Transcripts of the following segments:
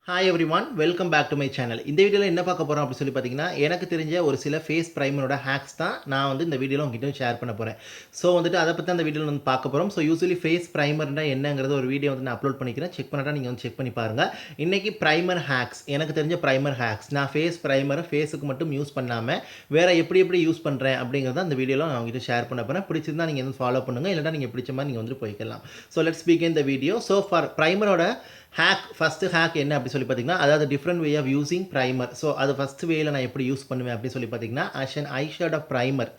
Hi everyone, welcome back to my channel. இந்த வீடியோவில் என்ன பார்க்க போகிறோம் அப்படின்னு சொல்லி பார்த்தீங்கன்னா, எனக்கு தெரிஞ்ச ஒரு சில ஃபேஸ் ப்ரைமரோட ஹேக்ஸ் தான் நான் இந்த வீடியோவில் உங்ககிட்ட ஷேர் பண்ண போகிறேன். ஸோ அதை பற்றி அந்த வீடியோவில் பார்க்க போகிறோம். ஸோ யூஸ்வலி ஃபேஸ் ப்ரைமர்னா என்னங்கிறது ஒரு வீடியோ நான் அப்லோட் பண்ணிக்கிறேன். செக் பண்ணாட்டா நீங்கள் செக் பண்ணி பாருங்கள். இன்றைக்கி ப்ரைமர் ஹேக்ஸ், எனக்கு தெரிஞ்ச ப்ரைமர் ஹேக்ஸ், நான் ஃபேஸ் ப்ரைமரை ஃபேஸுக்கு மட்டும் யூஸ் பண்ணாமல் வேறு எப்படி யூஸ் பண்ணுறேன் அப்படிங்கிறத அந்த வீடியோவில் நான் உங்ககிட்ட ஷேர் பண்ண போகிறேன். பிடிச்சிருந்தா நீங்கள் ஃபாலோ பண்ணுங்கள், இல்லைனா நீங்கள் பிடிச்ச மாதிரி நீங்கள் போய்க்கலாம். So let's begin the video. So for ப்ரைமரோட ஹேக், ஃபஸ்ட்டு ஹேக் என்ன அப்படி சொல்லி பார்த்தீங்கன்னா, அதாவது different way of using primer. So அது ஃபஸ்ட் வேயில் நான் எப்படி யூஸ் பண்ணுவேன் அப்படின்னு சொல்லி பார்த்தீங்கன்னா, as an eye shadow primer.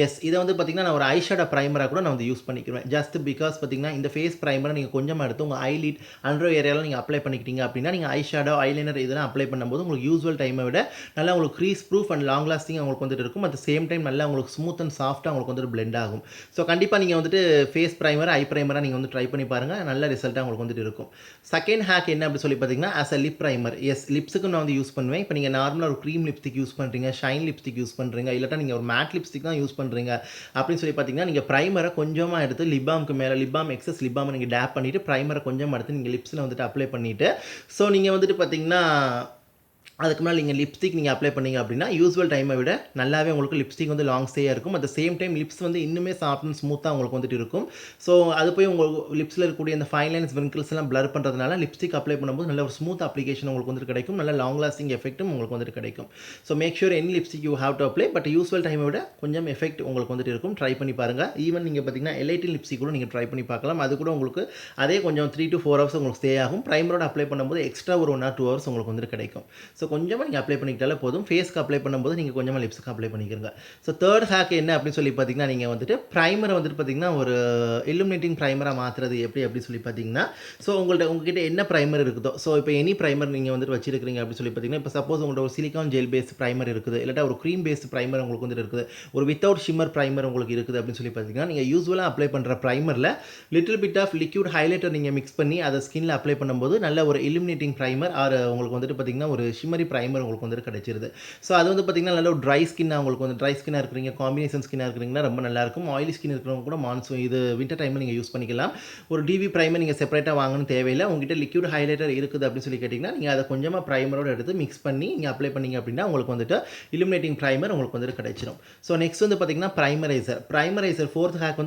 Yes, இதை பார்த்தீங்கன்னா நான் ஒரு ஐ ஷேடோ ப்ரைமராக கூட நான் யூஸ் பண்ணிக்குவேன். ஜஸ்ட் பிகாஸ் பார்த்தீங்கன்னா இந்த ஃபேஸ் ப்ரைமரை நீங்கள் கொஞ்சமாக எடுத்து உங்கள் ஐலிட் அண்டர் ஏரியாவில் நீங்கள் அப்ளை பண்ணிக்கிட்டீங்க அப்படின்னா, நீங்கள் ஐ ஷேடோ ஐலைனர் இதெல்லாம் அப்ளை பண்ணும்போது உங்களுக்கு யூஸ்வல் டைமை விட நல்லா உங்களுக்கு grease proof and long lasting உங்களுக்கு இருக்கும். அட் சேம் டைம் நல்லா உங்களுக்கு ஸ்மூத் அண்ட் சாஃப்ட்டாக உங்களுக்கு பிளெண்ட் ஆகும். ஸோ கண்டிப்பாக நீங்கள் ஃபேஸ் ப்ரைமர் ஐ ப்ரைமராக நீங்கள் ட்ரை பண்ணி பாருங்கள், நல்ல ரிசல்ட்டாக உங்களுக்கு இருக்கும். செகண்ட் ஹேக் என்ன அப்படி சொல்லி பார்த்தீங்கன்னா, as a lip primer. Yes, லிப்ஸுக்கு நான் யூஸ் பண்ணுவேன். இப்போ நீங்கள் நார்மலாக ஒரு க்ரீம் லிப்ஸ்டிக் யூஸ் பண்ணுறீங்க, ஷைன் லிப்ஸ்டிக் யூஸ் பண்ணுறீங்க, இல்லாட்டா நீங்கள் ஒரு மேட் லிப்ஸ்டிக் தான் யூஸ் பண்ணுறீங்க அப்படின்னு சொல்லி பார்த்தீங்கன்னா, நீங்கள் ப்ரைமரை கொஞ்சமாக எடுத்து லிப்பாமுக்கு மேலே எக்ஸஸ் லிப்பாமை நீங்கள் டேப் பண்ணிவிட்டு ப்ரைமரை கொஞ்சமாக எடுத்து நீங்கள் லிப்ஸில் அப்ளை பண்ணிவிட்டு, ஸோ நீங்கள் பார்த்தீங்கன்னா அதுக்கு மேலே நீங்கள் லிப்ஸ்டிக் நீங்கள் அப்ளை பண்ணிங்க அப்படின்னா யூஸ்வல் டைமை விட நல்லாவே உங்களுக்கு லிப்ஸ்டிக் லாங் ஸ்டேயாக இருக்கும். அட் சேம் டைம் லிப்ஸ் இன்னுமே சாஃப்ட் அண்ட் ஸ்மூத்தாக உங்களுக்கு இருக்கும். ஸோ அது போய் உங்களுக்கு லிப்ஸில் இருக்கக்கூடிய இந்த ஃபைன் லைன்ஸ் விங்கிள்ஸ் எல்லாம் பிளர் பண்ணுறதுனால லிப்ஸ்டிக் அப்ளை பண்ணும்போது நல்ல ஒரு ஸ்மூத் அப்ளிகேஷன் உங்களுக்கு கிடைக்கும், நல்ல லாங் லாஸ்டிங் எஃபெக்ட்டும் உங்களுக்கு கிடைக்கும். So make sure any lipstick you have to apply, but usual டைமை விட கொஞ்சம் எஃபெக்ட் உங்களுக்கு இருக்கும். ட்ரை பண்ணி பாருங்கள். ஈவன் நீங்கள் பார்த்தீங்கன்னா எல்ஐடி லிப்ஸ்டிக் கூட நீங்கள் ட்ரை பண்ணி பார்க்கலாம். அது கூட உங்களுக்கு அதே கொஞ்சம் 3 to 4 hours உங்களுக்கு ஸ்டே ஆகும். ப்ரைமரோட அப்ளை பண்ணும்போது எக்ஸ்ட்ரா ஒரு 1 or 2 hours உங்களுக்கு கிடைக்கும். ஸோ கொஞ்சமாக நீங்கள் அப்ளை பண்ணிக்கிட்டாலே போதும். ஃபேஸ்க்கு அப்ளை பண்ணும்போது நீங்கள் கொஞ்சமாக லிப்ஸ்க்கு அப்ளை பண்ணிக்கிறங்க. ஸோ தேர்ட் ஹேக் என்ன அப்படின்னு சொல்லி பார்த்தீங்கன்னா, நீங்கள் ப்ரைமரை பார்த்தீங்கன்னா ஒரு இல்லுமினேட்டிங் ப்ரைமராக மாற்றுறது எப்படி சொல்லி பார்த்தீங்கன்னா, ஸோ உங்ககிட்ட என்ன ப்ரைமர் இருக்குதோ, ஸோ இப்போ எனி ப்ரைமர் நீங்கள் வச்சிருக்கிறீங்க அப்படின்னு சொல்லி பார்த்தீங்கன்னா, இப்போ சப்போஸ் உங்கள்கிட்ட ஒரு சிலிகான் ஜெல் பேஸ்ட் ப்ரைமர் இருக்குது, இல்லாட்டா ஒரு க்ரீம் பேஸ்ட் ப்ரைமர் உங்களுக்கு இருக்குது, ஒரு வித்தவுட் ஷிம்மர் ப்ரைமர் உங்களுக்கு இருக்குது அப்படின்னு சொல்லி பார்த்தீங்கன்னா, நீங்கள் யூஸ்வலாக அப்ளை பண்ணுற ப்ரைமரில் little bit of liquid highlighter நீங்கள் மிக்ஸ் பண்ணி அதை ஸ்கின்ல அப்ளை பண்ணும்போது நல்ல ஒரு இல்லுமினேட்டிங் ப்ரைமர் ஆர் உங்களுக்கு பார்த்தீங்கன்னா ஒரு ஷிம்மரி ப்ரைமர் உங்களுக்கு கிடைச்சிருது. ஸோ அது பார்த்தீங்கன்னா நல்ல ஒரு ட்ரை ஸ்கின்னாக உங்களுக்கு ட்ரை ஸ்கின்னாக இருக்கிறீங்க, காம்பினேஷன் ஸ்கின்னாக இருக்கிறீங்கன்னா ரொம்ப நல்லாயிருக்கும். ஆயிலி ஸ்கின் இருக்கிறவங்க கூட மான்சூன் இது வின்டர் டைமில் நீங்கள் யூஸ் பண்ணிக்கலாம். ஒரு டிவி ப்ரைமர் நீங்கள் செப்பரேட்டாக வாங்கணும் தேவையில்லை. உங்ககிட்ட லிக்யூட் ஹைலைட்டர் இருக்குது அப்படின்னு சொல்லி கேட்டிங்கன்னா, நீங்கள் அதை கொஞ்சமாக ப்ரைமரோடு எடுத்து மிக்ஸ் பண்ணி நீங்கள் அப்ளை பண்ணிங்க அப்படின்னா உங்களுக்கு இல்லுமினேட்டிங் ப்ரைமர் உங்களுக்கு கிடைச்சிடும். ஸோ நெக்ஸ்ட் பார்த்தீங்கன்னா ப்ரைமரைசர் ஃபோர்த் ஹேக்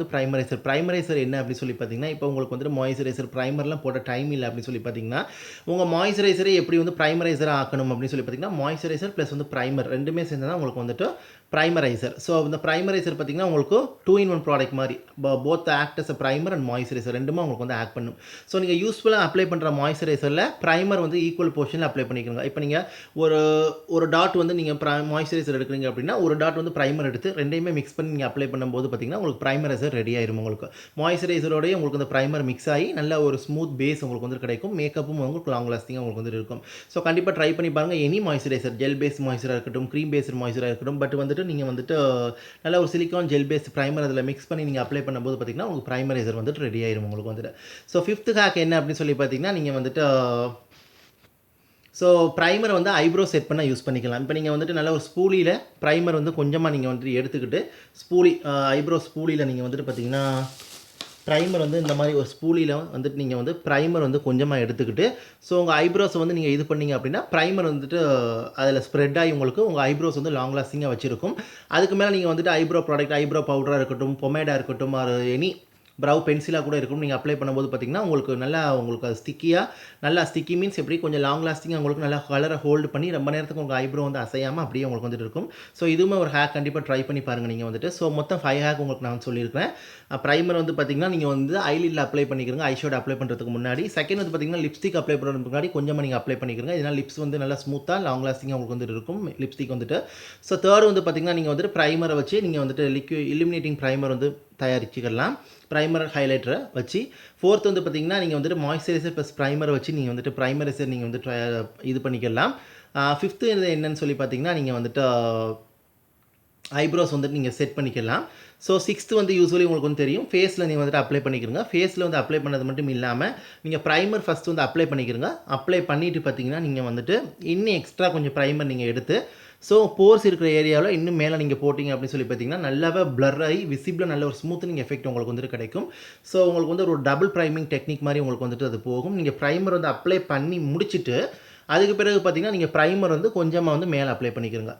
ப்ரைமரைசர் என்ன அப்படின்னு சொல்லி பார்த்தீங்கன்னா, இப்போ உங்களுக்கு மாய்ஸ்சரைசர் ப்ரைமர்லாம் போட்ட டைம் இல்லை அப்படின்னு சொல்லி பார்த்தீங்கன்னா, உங்கள் மாய்ஸ்சரைசரை எப்படி ப்ரைமரைசராக ஆக்கணும் அப்படின்னு சொல்லி பார்த்தீங்கன்னா, மாய்ஸ்சரைசர் ப்ளஸ் ப்ரைமர் ரெண்டுமே சேர்ந்து தான் உங்களுக்கு ப்ரைமரைசர். ஸோ இந்த ப்ரைமரைசர் பார்த்தீங்கன்னா உங்களுக்கு 2-in-1 ப்ராடக்ட் மாதிரி, both act as primer and moisturiser ரெண்டுமே உங்களுக்கு ஆக்ட் பண்ணும். ஸோ நீங்கள் யூஸ்ஃபுல்லாக அப்ளை பண்ணுற மாய்ஸ்சரைசரில் ப்ரைமர் ஈக்குவல் போர்ஷனில் அப்ளை பண்ணிக்கோங்க. இப்போ நீங்கள் ஒரு டாட் நீங்கள் மாய்ஸ்சரைசர் எடுக்கிறீங்க அப்படின்னா ஒரு டாட் ப்ரைமர் எடுத்து ரெண்டையுமே மிக்ஸ் பண்ணி நீங்கள் அப்ளை பண்ணும்போது பார்த்தீங்கன்னா உங்களுக்கு ப்ரைமரைசர் ரெடி ஆயிரும். உங்களுக்கு மாய்ஸ்சரைசரோடய உங்களுக்கு அந்த ப்ரைமர் மிக்ஸ் ஆகி நல்ல ஒரு ஸ்மூத் பேஸ் உங்களுக்கு கிடைக்கும். மேக்கப்பும் உங்களுக்கு லாங் லாஸ்டிங்காக உங்களுக்கு இருக்கும். ஸோ கண்டிப்பாக ட்ரை பண்ணி பாருங்கள். எனி மாய்ஸ்சரைசர், ஜெல் பேஸ்ட் மாய்ஸ்சராக இருக்கட்டும், க்ரீம் பேஸ்ட் மாய்ஸ்சராக இருக்கட்டும், பட் நீங்கள் நல்ல ஒரு சிலிகான் ஜெல் பேஸ்ட் ப்ரைமர் அதில் மிக்ஸ் பண்ணி நீங்கள் அப்ளை பண்ணும்போது பார்த்தீங்கன்னா உங்களுக்கு ப்ரைமரைசர் ரெடி ஆயிரும் உங்களுக்கு ஸோ ஃபிஃப்த் ஹேக் என்ன அப்படின்னு சொல்லி பார்த்தீங்கன்னா, நீங்கள் ஸோ ப்ரைமரை ஐப்ரோ செட் பண்ண யூஸ் பண்ணிக்கலாம். இப்போ நீங்கள் நல்ல ஒரு ஸ்பூலியில் ப்ரைமர் கொஞ்சமாக நீங்கள் எடுத்துக்கிட்டு ஐப்ரோ ஸ்பூலியில் நீங்கள் பார்த்தீங்கன்னா ப்ரைமர் இந்த மாதிரி ஒரு ஸ்பூலியில் நீங்கள் ப்ரைமர் கொஞ்சமாக எடுத்துக்கிட்டு, ஸோ உங்கள் ஐப்ரோஸை நீங்கள் இது பண்ணிங்க அப்படின்னா ப்ரைமர் அதில் ஸ்ப்ரெட் ஆகி உங்களுக்கு உங்கள் ஐப்ரோஸ் லாங் லாஸ்டிங்காக வச்சுருக்கும். அதுக்கு மேலே நீங்கள் ஐப்ரோ ப்ராடக்ட், ஐப்ரோ பவுடராக இருக்கட்டும், பொமேடாக இருக்கட்டும், ஆர் எனி ப்ரௌ பென்சிலாக கூட இருக்கும், நீங்கள் அப்ளை பண்ணும்போது பார்த்தீங்கன்னா உங்களுக்கு அது ஸ்டிக்கியாக, நல்லா ஸ்டிக்கி மீன்ஸ் எப்படி கொஞ்சம் லாங் லாஸ்டிங்காக உங்களுக்கு நல்லா கலரை ஹோல்டு பண்ணி ரொம்ப நேரத்துக்கு உங்கள் ஐப்ரோ அசையாமல் அப்படியே உங்களுக்கு இருக்கும். ஸோ இதுவுமே ஒரு ஹேக் கண்டிப்பாக ட்ரை பண்ணி பாருங்கள் நீங்கள் ஸோ மொத்தம் 5 ஹேக் உங்களுக்கு நான் சொல்லியிருக்கிறேன். ப்ரைமர் பார்த்தீங்கன்னா நீங்கள் ஐலிட்டில் அப்ளை பண்ணிக்கிறங்க, ஐஷேடோ அப்ளை பண்ணுறதுக்கு முன்னாடி. செகண்ட் பார்த்தீங்கன்னா லிப்ஸ்டிக் அப்ளை பண்ணுறதுக்கு முன்னாடி கொஞ்சமாக நீங்கள் அப்ளை பண்ணிக்கிறங்க. இதனால் லிப்ஸ் நல்லா ஸ்மூத்தாக லாங் லாஸ்டிங்காக உங்களுக்கு இருக்கும் லிப்ஸ்டிக் ஸோ தேர்ட் பார்த்தீங்கன்னா நீங்கள் ப்ரைமரை வச்சு நீங்கள் இல்லுமினேட்டிங் ப்ரைமர் தயாரிச்சுக்கலாம், ப்ரைமர் ஹைலைட்டரை வச்சு. ஃபோர்த் பார்த்தீங்கன்னா நீங்கள் மாய்ஸ்சரைசர் ப்ளஸ் ப்ரைமரை வச்சு நீங்கள் ப்ரைமரைசர் நீங்கள் இது பண்ணிக்கலாம். ஃபிஃப்த்து என்னன்னு சொல்லி பார்த்தீங்கன்னா, நீங்கள் ஐப்ரோஸ் நீங்கள் செட் பண்ணிக்கலாம். ஸோ சிக்ஸ்த்து யூஸ்வலி உங்களுக்கு தெரியும், ஃபேஸில் நீங்கள் அப்ளை பண்ணிக்கிறங்க. ஃபேஸில் அப்ளை பண்ணது மட்டும் இல்லாமல் நீங்கள் ப்ரைமர் ஃபஸ்ட்டு அப்ளை பண்ணிக்கிறங்க. அப்ளை பண்ணிவிட்டு பார்த்தீங்கன்னா நீங்கள் இன்னும் எக்ஸ்ட்ரா கொஞ்சம் ப்ரைமர் நீங்கள் எடுத்து, ஸோ போர்ஸ் இருக்கிற ஏரியாவில் இன்னும் மேலே நீங்கள் போட்டிங்க அப்படின்னு சொல்லி பார்த்தீங்கன்னா நல்லாவே பிளர் ஆகி விசிபிளாக நல்ல ஒரு ஸ்மூத்தனிங் எஃபெக்ட் உங்களுக்கு கிடைக்கும். ஸோ உங்களுக்கு ஒரு டபுள் ப்ரைமிங் டெக்னிக் மாதிரி உங்களுக்கு அது போகும். நீங்கள் ப்ரைமர் அப்ளை பண்ணி முடிச்சுட்டு அதுக்கு பிறகு பார்த்தீங்கன்னா நீங்கள் ப்ரைமர் வந்து கொஞ்சமாக வந்து மேலே அப்ளை பண்ணிக்கிறங்க.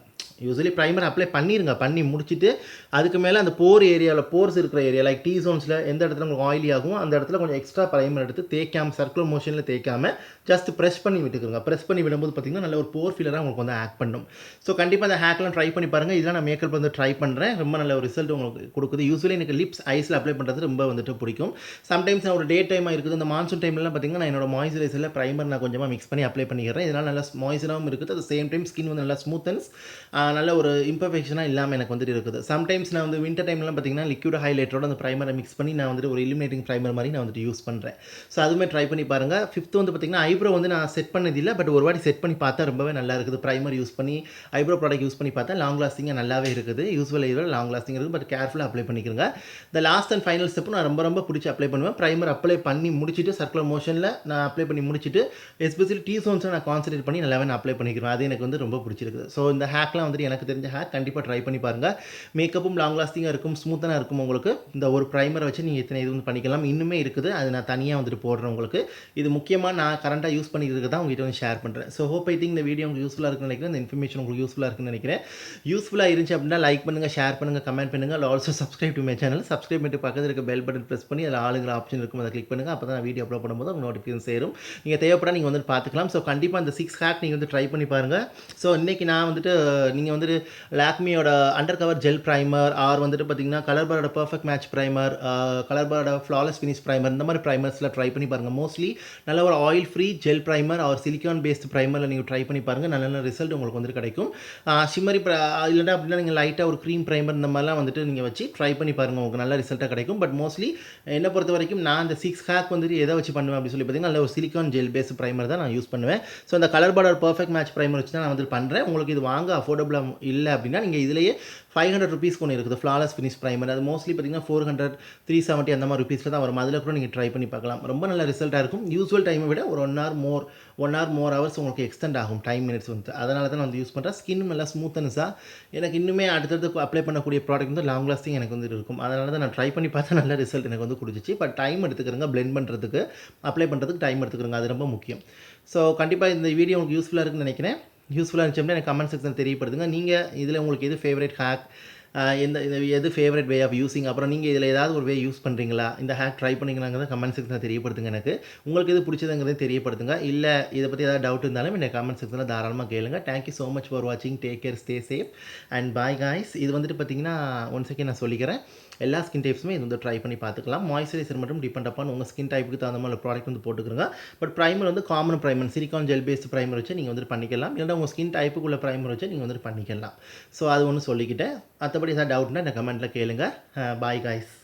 யூஸ்வலி ப்ரைமர் அப்ளை பண்ணிடுங்க. பண்ணி முடிச்சுட்டு அதுக்கு மேலே அந்த போர் ஏரியாவில் போர்ஸ் இருக்கிற ஏரியா லைக் டீ ஜோன்ஸில் எந்த இடத்துல உங்களுக்கு ஆயிலி ஆகும் அந்த இடத்துல கொஞ்சம் எக்ஸ்ட்ரா ப்ரைமர் எடுத்து தேய்க்காம சர்க்குலர் மோஷனில் தேய்க்காம ஜஸ்ட் ப்ரெஸ் பண்ணி விட்டுக்குங்க. ப்ரெஸ் பண்ணி விடும்போது பார்த்தீங்கன்னா நல்ல ஒரு போர் ஃபீலராக உங்களுக்கு வந்து ஆக்ட் பண்ணும். ஸோ கண்டிப்பாக அந்த ஹேக்லாம் ட்ரை பண்ணி பாருங்கள். இதெல்லாம் நான் மேக்கப் வந்து ட்ரை பண்ணுறேன். ரொம்ப நல்ல ஒரு ரிசல்ட் உங்களுக்கு கொடுக்குது. யூஸ்வலி எனக்கு லிப்ஸ் ஐஸில் அப்ளை பண்ணுறது ரொம்ப வந்துட்டு பிடிக்கும். சம்டைம்ஸ் நான் ஒரு டே டைமாக இருக்குது இந்த மான்சூன் டைம்லாம் பார்த்தீங்கன்னா நான் என்னோட மாய்ஸ்சரைசரில் ப்ரைமர் நான் கொஞ்சமாக மிக்ஸ் பண்ணி அப்ளை பண்ணிக்கிறேன். இதனால் நல்லா மாய்ஸ்சராகவும் இருக்குது. அட் சேம் டைம் ஸ்கின் வந்து நல்லா ஸ்மூத்தன்ஸ் நல்ல ஒரு இம்பர்ஃபெக்ஷனாக இல்லாமல் எனக்கு வந்துட்டு இருக்குது. சம்டைம்ஸ் நான் வந்து வின்டர் டைம்லாம் பார்த்தீங்கன்னா லிக்விட் ஹைலைட்டரோட அந்த ப்ரைமரை மிக்ஸ் பண்ணி நான் வந்துட்டு ஒரு இலுமினேட்டிங் ப்ரைமர் மாதிரி நான் வந்துட்டு யூஸ் பண்ணுறேன். ஸோ அதுவுமே ட்ரை பண்ணி பாருங்கள். 5th வந்து பார்த்தீங்கன்னா ஐப்ரோ வந்து நான் செட் பண்ணதில்லை. பட் ஒரு வாட்டி செட் பண்ணி பார்த்தா ரொம்பவே நல்லா இருக்குது. ப்ரைமர் யூஸ் பண்ணி ஐப்ரோ ப்ராடக்ட் யூஸ் பண்ணி பார்த்தா லாங் லாஸ்டிங்காக நல்லாவே இருக்குது. யூஸ்வல் ஐப்ரோ லாங் லாஸ்டிங் இருக்குது. பட் கேர்ஃபுல்லாக அப்ளை பண்ணிக்கிறேங்க. இந்த லாஸ்ட் அண்ட் ஃபைனல் ஸ்டெப் நான் ரொம்ப பிடிச்சி அப்ளை பண்ணுவேன். ப்ரைமர் அப்ளை பண்ணி முடிச்சுட்டு சர்க்குலர் மோஷனில் நான் அப்ளை பண்ணி முடிச்சுட்டு எஸ்பெஷலி டீ ஜோன்ஸை நான் கான்சன்ட்ரேட் பண்ணி நல்லாவே நான் அப்ளை பண்ணிக்கிறேன். அது எனக்கு வந்து ரொம்ப பிடிச்சிருக்குது. ஸோ இந்த ஹேக்லாம் வந்துட்டு எனக்கு தெரிஞ்ச ஹேக் கண்டிப்பாக ட்ரை பண்ணி பாருங்கள். மேக்கப்பும் லாங் லாஸ்டிங்காக இருக்கும், ஸ்மூத்தனாக இருக்கும். உங்களுக்கு இந்த ஒரு ப்ரைமரை வச்சு நீங்கள் இத்தனை இது வந்து பண்ணிக்கலாம். இன்னுமே இருக்குது. அது நான் தனியாக வந்துட்டு போடுறேன் உங்களுக்கு. இது முக்கியமாக நான் கரண்ட்டாக யூஸ் பண்ணிக்கிறதுக்கு தான் உங்கள்கிட்ட வந்து ஷேர் பண்ணுறேன். ஸோ ஹோப் ஐ திங்க் இந்த வீடியோ உங்களுக்கு யூஸ்ஃபுல்லாக இருக்குன்னு நினைக்கிறேன். இந்த இன்ஃபர்மேஷன் உங்களுக்கு யூஸ்ஃபுல்லாக இருக்குன்னு நினைக்கிறேன். யூஸ்ஃபுல்லாக இருந்துச்சு அப்படின்னா லைக் பண்ணுங்கள், ஷேர் பண்ணுங்கள், கமெண்ட் பண்ணுங்கள். Also subscribe to my channel. Subscribe பண்ணிட்டு பக்கத்தில் இருக்க பெல் பட்டன் ப்ரெஸ் பண்ணி அதில் ஆளுங்கிற ஆப்ஷன் இருக்கும், அதை கிளிக் பண்ணுங்கள். அப்போ தான் வீடியோ அப்லோட் பண்ணும்போது உங்களுக்கு நோட்டிஃபிகேஷன் சேரும். நீங்கள் தேவைப்பட நீங்கள் வந்து பார்த்துக்கலாம். ஸோ கண்டிப்பாக அந்த 6 ஹேக் நீங்கள் வந்து ட்ரை பண்ணி பாருங்கள். ஸோ இன்றைக்கி நான் வந்துட்டு நீங்கள் வந்துட்டு லாக்மியோட under cover gel primer or வந்துட்டு பார்த்தீங்கன்னா கலர்பாரோட பர்ஃபெக்ட் மேட்ச் ப்ரைமர், கலர்பாரோட ஃப்ளாலஸ் ஃபினிஷ் ப்ரைமர் இந்த மாதிரி ப்ரைமர்ஸில் ட்ரை பண்ணி பாருங்கள். மோஸ்ட்லி நல்ல ஒரு oil free gel primer or silicone based ப்ரைமரில் நீங்கள் ட்ரை பண்ணி பாருங்கள். நல்ல நல்ல ரிசல்ட் உங்களுக்கு வந்து கிடைக்கும். ஷிம்மரி இல்லைனா அப்படின்னா நீங்கள் லைட்டாக ஒரு க்ரீம் ப்ரைமர் இந்த மாதிரிலாம் வந்துட்டு நீங்கள் வச்சு ட்ரை பண்ணி பாருங்கள். உங்களுக்கு நல்ல ரிசல்ட்டாக கிடைக்கும். பட் மோஸ்ட்லி என்னை பொறுத்த வரைக்கும் நான் அந்த 6 ஹேக் வந்துட்டு எதை வச்சு பண்ணுவேன் அப்படின்னு சொல்லி பார்த்தீங்கன்னா நல்ல ஒரு சிலிக்கான் ஜெல் பேஸ்ட் ப்ரைமர் தான் நான் யூஸ் பண்ணுவேன். ஸோ அந்த கலர்பாரோட பர்ஃபெக்ட் மேட்ச் ப்ரைமர் வச்சு தான் நான் வந்து பண்ணுறேன். உங்களுக்கு இது வாங்க அஃபோர்டபுளாக இல்லை அப்படின்னா நீங்கள் இதிலேயே 500 ருபீஸ்க்கு ஒன்று இருக்குது ஃப்ளாலஸ் ஃபினிஷ் ப்ரைமர். அது மோஸ்ட்லி பார்த்தீங்கன்னா 400, 370 அந்த மாதிரி ருபீஸில் தான் வரும். அதில் கூட நீங்கள் ட்ரை பண்ணி பார்க்கலாம். ரொம்ப நல்ல ரிசல்ட்டாக இருக்கும். யூஸ்வல் டைமை விட ஒரு 1 hour more ஹவர்ஸ் உங்களுக்கு எக்ஸ்டெண்ட் ஆகும் டைம் மினிட்ஸ் வந்து. அதனால தான் நான் வந்து யூஸ் பண்ணுறேன். ஸ்கின் நல்லா ஸ்மூத்தனஸாக எனக்கு இன்னுமே அடுத்தடுத்து அப்ளை பண்ணக்கூடிய ப்ராடக்ட் வந்து லாங் லாஸ்டிங் எனக்கு வந்து இருக்கும். அதனால தான் நான் ட்ரை பண்ணி பார்த்தா நல்ல ரிசல்ட் எனக்கு வந்து கொடுத்துச்சு. பட் டைம் எடுத்துக்கிறங்க பிளெண்ட் பண்ணுறதுக்கு, அப்ளை பண்ணுறதுக்கு டைம் எடுத்துக்கிறங்க. அது ரொம்ப முக்கியம். ஸோ கண்டிப்பாக இந்த வீடியோ உங்களுக்கு யூஸ்ஃபுல்லாக இருக்குன்னு நினைக்கிறேன். யூஸ்ஃபுல்லாக இருந்துச்சு அப்படின்னா எனக்கு கமெண்ட் செக்ஷன் தெரியப்படுத்துங்க. நீங்கள் இதில் உங்களுக்கு எது ஃபேவரட் ஹேக், எது ஃபேவரட் வே ஆஃப் யூஸிங், அப்புறம் நீங்கள் இதில் ஏதாவது ஒரு வே யூஸ் பண்ணுறீங்களா, இந்த ஹேக் ட்ரை பண்ணிங்களாங்கிறத கமெண்ட் செக்ஷனில் தெரியப்படுத்துங்க. எனக்கு உங்களுக்கு எது பிடிச்சதுங்கிறத தெரியப்படுத்துங்க. இல்லை இதை பற்றி ஏதாவது டவுட் இருந்தாலும் எனக்கு கமெண்ட் செக்ஷனில் தாராளமாக கேளுங்க. தேங்க்யூ ஸோ மச் ஃபார் வாட்சிங். Take care, stay safe and bye guys. இது வந்துட்டு பார்த்தீங்கன்னா ஒன் செகண்ட் நான் சொல்லிக்கிறேன். எல்லா ஸ்கின் டைப்ஸுமே இது வந்து ட்ரை பண்ணி பார்த்துக்கலாம். மாய்ஸ்சரைசர் மட்டும் டிபெண்ட் அப்பான் உங்கள் ஸ்கின் டைப்புக்கு தகுந்த மாதிரி ப்ராடக்ட் வந்து போட்டுக்கிறங்க. பட் ப்ரைமர் வந்து common primer silicone gel based primer வச்சு நீங்கள் வந்து பண்ணிக்கலாம். இல்லைனா உங்கள் ஸ்கின் டைப்புக்குள்ள ப்ரைமர் வச்சு நீங்கள் வந்து பண்ணிக்கலாம். ஸோ அது ஒன்று சொல்லிக்கிட்டேன். மற்றபடி ஏதாவது டவுட்னா இந்த கமெண்ட்டில் கேளுங்க. Bye guys.